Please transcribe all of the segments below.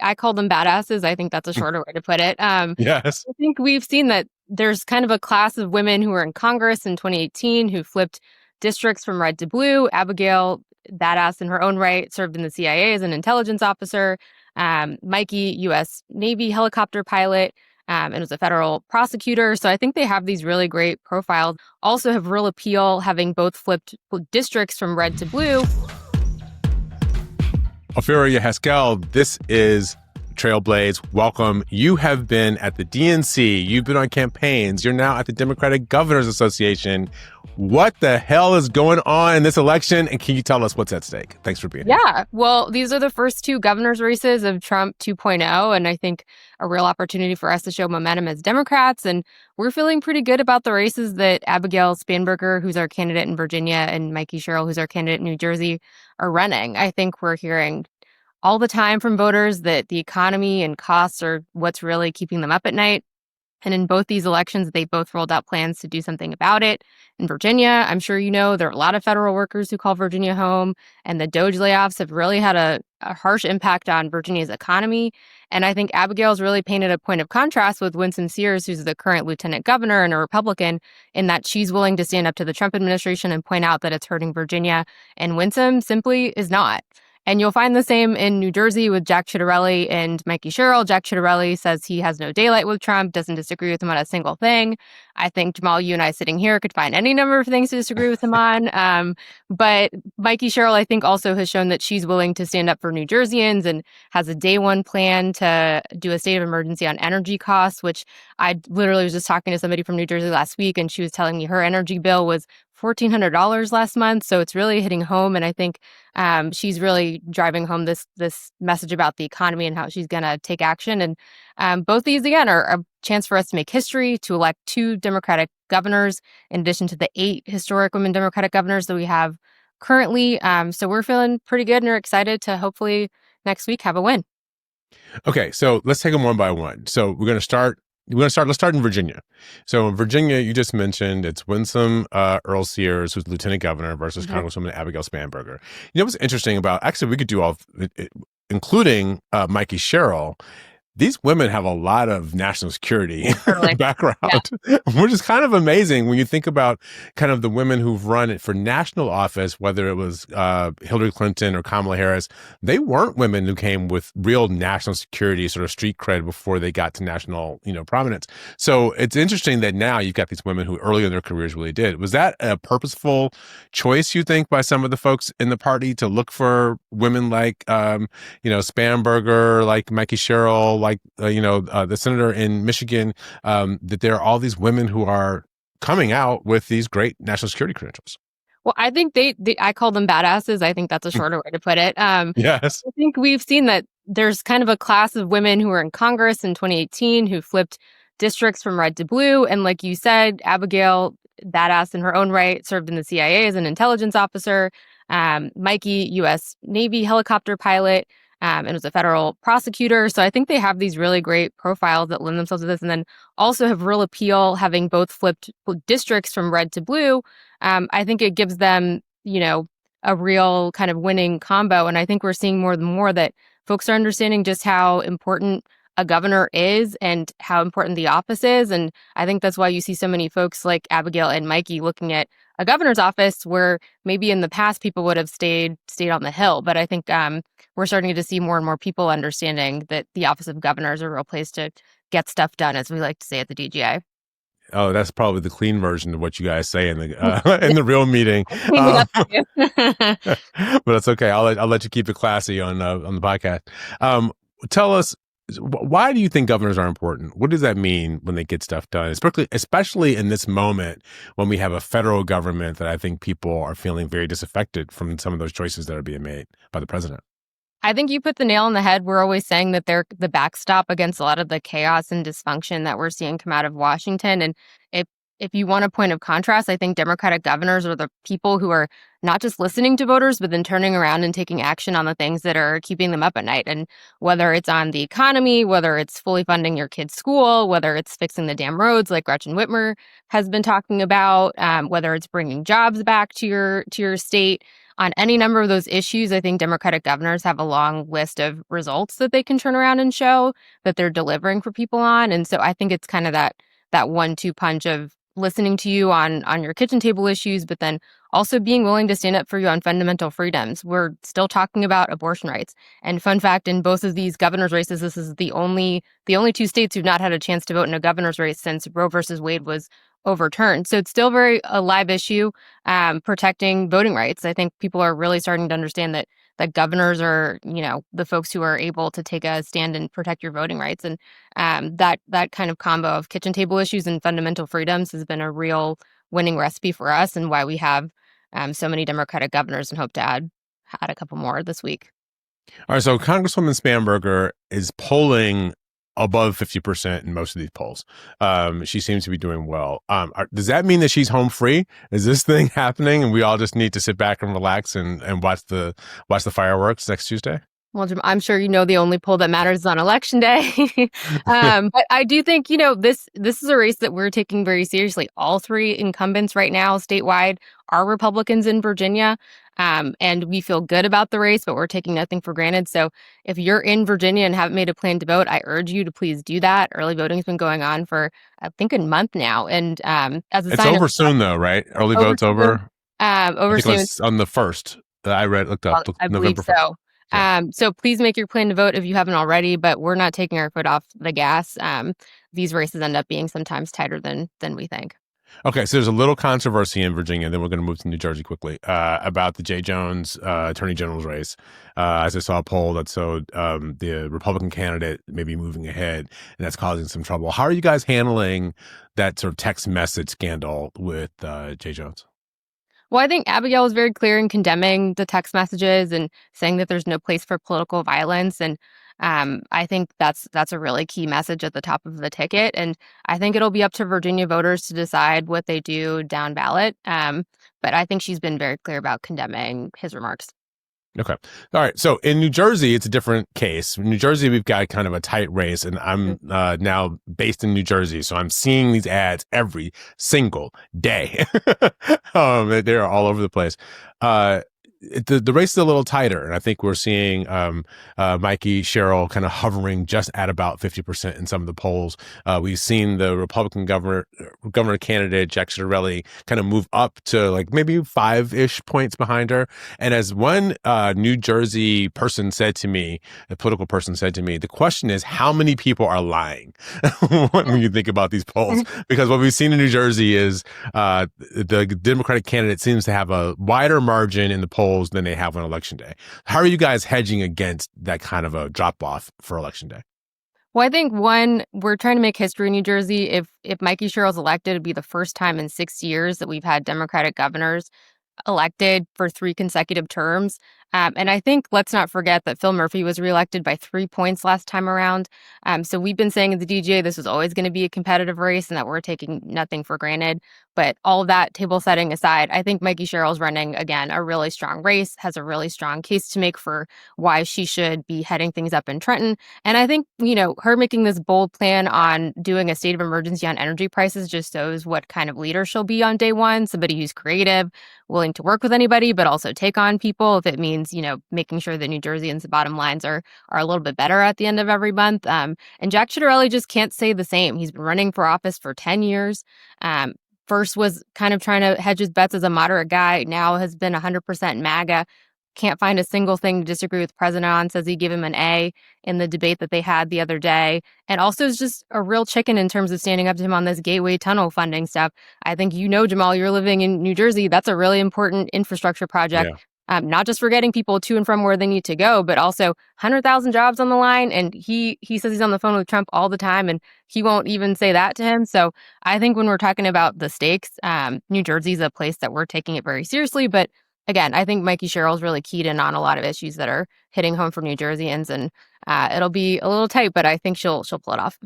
I call them badasses. I think that's a shorter way to put it. Yes. I think we've seen that there's kind of a class of women who were in Congress in 2018 who flipped districts from red to blue. Abigail, badass in her own right, served in the CIA as an intelligence officer. Mikey, U.S. Navy helicopter pilot, and was a federal prosecutor. So I think they have these really great profiles. Also have real appeal, having both flipped districts from red to blue. Ofirah Yheskel, this is Trailblaze. Welcome. You have been at the DNC. You've been on campaigns. You're now at the Democratic Governors Association. What the hell is going on in this election? And can you tell us what's at stake? Thanks for being here. Yeah, well, these are the first two governor's races of Trump 2.0, and I think a real opportunity for us to show momentum as Democrats. And we're feeling pretty good about the races that Abigail Spanberger, who's our candidate in Virginia, and Mikey, Sherrill, who's our candidate in New Jersey, are running. I think we're hearing all the time from voters that the economy and costs are what's really keeping them up at night. And in both these elections, they both rolled out plans to do something about it. In Virginia, I'm sure you know, there are a lot of federal workers who call Virginia home, and the DOGE layoffs have really had a harsh impact on Virginia's economy. And I think Abigail's really painted a point of contrast with Winsome Sears, who's the current lieutenant governor and a Republican, in that she's willing to stand up to the Trump administration and point out that it's hurting Virginia, and Winsome simply is not. And you'll find the same in New Jersey with Jack Ciattarelli and Mikey Sherrill. Jack Ciattarelli says he has no daylight with Trump, doesn't disagree with him on a single thing. I think, Jamal, you and I sitting here could find any number of things to disagree with him on. But Mikey Sherrill, I think, also has shown that she's willing to stand up for New Jerseyans and has a day one plan to do a state of emergency on energy costs, which I literally was just talking to somebody from New Jersey last week, and she was telling me her energy bill was $1,400 last month. So it's really hitting home. And I think she's really driving home this message about the economy and how she's going to take action. And both these, again, are a chance for us to make history, to elect two Democratic governors, in addition to the 8 historic women Democratic governors that we have currently. So we're feeling pretty good and are excited to hopefully next week have a win. Okay, so let's take them one by one. So let's start in Virginia. So in Virginia, you just mentioned it's Winsome Earl Sears, who's lieutenant governor, versus Congresswoman Abigail Spanberger. You know what's interesting about, actually, we could do all, including Mikey Sherrill. These women have a lot of national security background, which is kind of amazing when you think about kind of the women who've run it for national office, whether it was Hillary Clinton or Kamala Harris. They weren't women who came with real national security sort of street cred before they got to national, prominence. So it's interesting that now you've got these women who earlier in their careers really did. Was that a purposeful choice, you think, by some of the folks in the party to look for women like, Spanberger, like Mikey Sherrill, like, the senator in Michigan, that there are all these women who are coming out with these great national security credentials? Well, I think I call them badasses. I think that's a shorter way to put it. Yes. I think we've seen that there's kind of a class of women who were in Congress in 2018 who flipped districts from red to blue. And like you said, Abigail, badass in her own right, served in the CIA as an intelligence officer. Mikey, U.S. Navy helicopter pilot, and was a federal prosecutor. So I think they have these really great profiles that lend themselves to this, and then also have real appeal, having both flipped districts from red to blue. I think it gives them, a real kind of winning combo. And I think we're seeing more and more that folks are understanding just how important a governor is and how important the office is. And I think that's why you see so many folks like Abigail and Mikey looking at a governor's office where maybe in the past people would have stayed on the Hill. But I think we're starting to see more and more people understanding that the office of governor is a real place to get stuff done, as we like to say at the DGA. Oh, that's probably the clean version of what you guys say in the in the real meeting. But that's okay. I'll let you keep it classy on the podcast. Tell us, why do you think governors are important? What does that mean when they get stuff done, especially in this moment when we have a federal government that I think people are feeling very disaffected from some of those choices that are being made by the president? I think you put the nail on the head. We're always saying that they're the backstop against a lot of the chaos and dysfunction that we're seeing come out of Washington. And if you want a point of contrast, I think Democratic governors are the people who are not just listening to voters, but then turning around and taking action on the things that are keeping them up at night. And whether it's on the economy, whether it's fully funding your kid's school, whether it's fixing the damn roads like Gretchen Whitmer has been talking about, whether it's bringing jobs back to your state, on any number of those issues, I think Democratic governors have a long list of results that they can turn around and show that they're delivering for people on. And so I think it's kind of that 1-2 punch of listening to you on your kitchen table issues, but then also being willing to stand up for you on fundamental freedoms. We're still talking about abortion rights. And fun fact, in both of these governor's races, this is the only 2 states who've not had a chance to vote in a governor's race since Roe versus Wade was overturned. So it's still very a live issue, protecting voting rights. I think people are really starting to understand that governors are, the folks who are able to take a stand and protect your voting rights. And that kind of combo of kitchen table issues and fundamental freedoms has been a real winning recipe for us, and why we have so many Democratic governors, and hope to add a couple more this week. All right, so Congresswoman Spanberger is polling above 50% in most of these polls. She seems to be doing well. Does that mean that she's home free? Is this thing happening and we all just need to sit back and relax and watch the fireworks next Tuesday? Well, Jim, I'm sure the only poll that matters is on Election Day. But I do think, this is a race that we're taking very seriously. All 3 incumbents right now statewide are Republicans in Virginia. And we feel good about the race, but we're taking nothing for granted. So if you're in Virginia and haven't made a plan to vote, I urge you to please do that. Early voting has been going on for, I think, a month now. And as a it's sign over of, soon, though, right? Early vote's over? Over soon. On the 1st. I looked up. I believe November 1st. so. So please make your plan to vote if you haven't already, but we're not taking our foot off the gas. These races end up being sometimes tighter than we think. Okay, so there's a little controversy in Virginia, then we're going to move to New Jersey quickly, about the Jay Jones Attorney General's race. As I saw a poll that showed the Republican candidate may be moving ahead, and that's causing some trouble. How are you guys handling that sort of text message scandal with Jay Jones? Well, I think Abigail was very clear in condemning the text messages and saying that there's no place for political violence. And I think that's a really key message at the top of the ticket. And I think it'll be up to Virginia voters to decide what they do down ballot. But I think she's been very clear about condemning his remarks. Okay. All right. So in New Jersey, it's a different case. In New Jersey, we've got kind of a tight race, and I'm now based in New Jersey. So I'm seeing these ads every single day. They're all over the place. The race is a little tighter, and I think we're seeing Mikey, Sherrill kind of hovering just at about 50% in some of the polls. We've seen the Republican governor candidate, Jack Sherrill, kind of move up to like maybe 5-ish points behind her. And as one New Jersey person said to me, a political person said to me, the question is how many people are lying when you think about these polls? Because what we've seen in New Jersey is the Democratic candidate seems to have a wider margin in the polls than they have on Election Day. How are you guys hedging against that kind of a drop-off for Election Day? Well, I think, one, we're trying to make history in New Jersey. If Mikey Sherrill's elected, it'd be the first time in 6 years that we've had Democratic governors elected for 3 consecutive terms. And I think let's not forget that Phil Murphy was reelected by 3 points last time around. So we've been saying at the DJ this was always going to be a competitive race and that we're taking nothing for granted. But all of that table setting aside, I think Mikey Sherrill's running, again, a really strong race, has a really strong case to make for why she should be heading things up in Trenton. And I think, her making this bold plan on doing a state of emergency on energy prices just shows what kind of leader she'll be on day one. Somebody who's creative, willing to work with anybody, but also take on people if it means, making sure that New Jerseyans' bottom lines are a little bit better at the end of every month. And Jack Sherrill just can't say the same. He's been running for office for 10 years. First was kind of trying to hedge his bets as a moderate guy. Now has been 100% MAGA. Can't find a single thing to disagree with the president on. Says he gave him an A in the debate that they had the other day. And also is just a real chicken in terms of standing up to him on this Gateway Tunnel funding stuff. I think Jamal, you're living in New Jersey. That's a really important infrastructure project. Yeah. Not just for getting people to and from where they need to go, but also 100,000 jobs on the line. And he says he's on the phone with Trump all the time, and he won't even say that to him. So I think when we're talking about the stakes, New Jersey's a place that we're taking it very seriously. But again, I think Mikey Sherrill's really keyed in on a lot of issues that are hitting home for New Jerseyans, and it'll be a little tight, but I think she'll pull it off.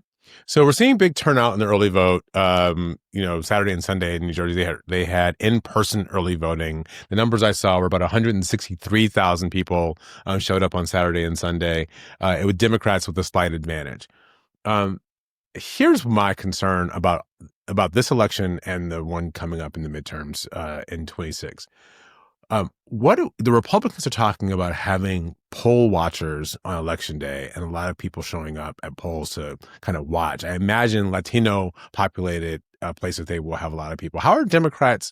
So we're seeing big turnout in the early vote. Saturday and Sunday in New Jersey, they had in-person early voting. The numbers I saw were about 163,000 people showed up on Saturday and Sunday, with Democrats with a slight advantage. Here's my concern about this election and the one coming up in the midterms in 26. The Republicans are talking about having poll watchers on election day and a lot of people showing up at polls to kind of watch. I imagine Latino populated places, they will have a lot of people. How are Democrats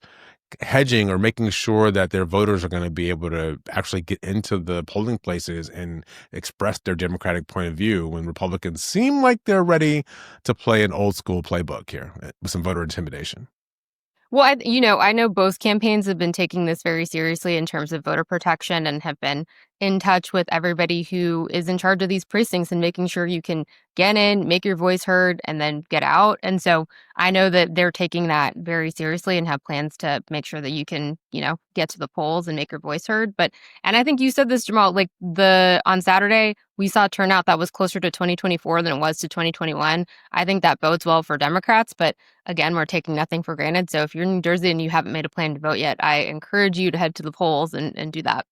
hedging or making sure that their voters are going to be able to actually get into the polling places and express their Democratic point of view when Republicans seem like they're ready to play an old school playbook here with some voter intimidation? Well, I know both campaigns have been taking this very seriously in terms of voter protection and have been in touch with everybody who is in charge of these precincts and making sure you can get in, make your voice heard, and then get out. And so I know that they're taking that very seriously and have plans to make sure that you can, get to the polls and make your voice heard. And I think you said this, Jamal, like on Saturday, we saw turnout that was closer to 2024 than it was to 2021. I think that bodes well for Democrats, but again, we're taking nothing for granted. So if you're in New Jersey and you haven't made a plan to vote yet, I encourage you to head to the polls and do that.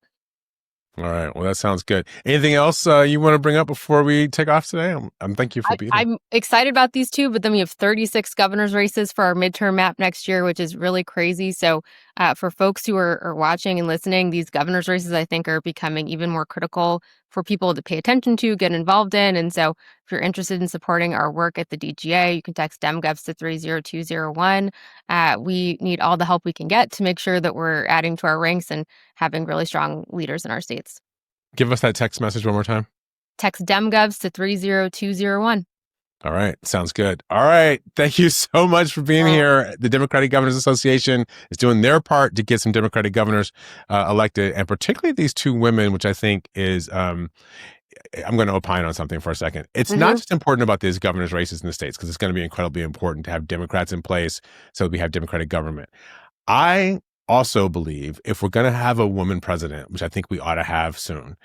All right. Well, that sounds good. Anything else you want to bring up before we take off today? I'm thank you for being here. I'm excited about these two, but then we have 36 governor's races for our midterm map next year, which is really crazy. So for folks who are watching and listening, these governor's races, I think, are becoming even more critical for people to pay attention to, get involved in. And so if you're interested in supporting our work at the DGA, you can text DemGovs to 30201. We need all the help we can get to make sure that we're adding to our ranks and having really strong leaders in our states. Give us that text message one more time. Text DemGovs to 30201. All right. Sounds good. All right. Thank you so much for being here. The Democratic Governors Association is doing their part to get some Democratic governors elected, and particularly these two women, which I think is, I'm going to opine on something for a second. It's not just important about these governors' races in the states, because it's going to be incredibly important to have Democrats in place so we have Democratic government. I also believe if we're going to have a woman president, which I think we ought to have soon,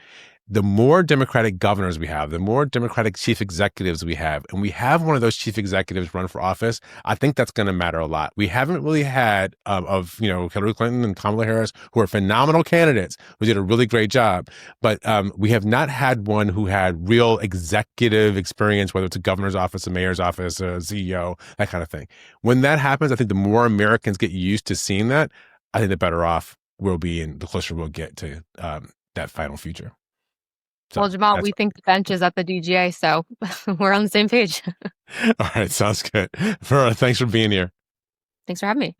the more Democratic governors we have, the more Democratic chief executives we have, and we have one of those chief executives run for office, I think that's going to matter a lot. We haven't really had Hillary Clinton and Kamala Harris, who are phenomenal candidates, who did a really great job, but we have not had one who had real executive experience, whether it's a governor's office, a mayor's office, a CEO, that kind of thing. When that happens, I think the more Americans get used to seeing that, I think the better off we'll be and the closer we'll get to that final future. So well, Jamal, we think the bench is at the DGA, so we're on the same page. All right. Sounds good. Thanks for being here. Thanks for having me.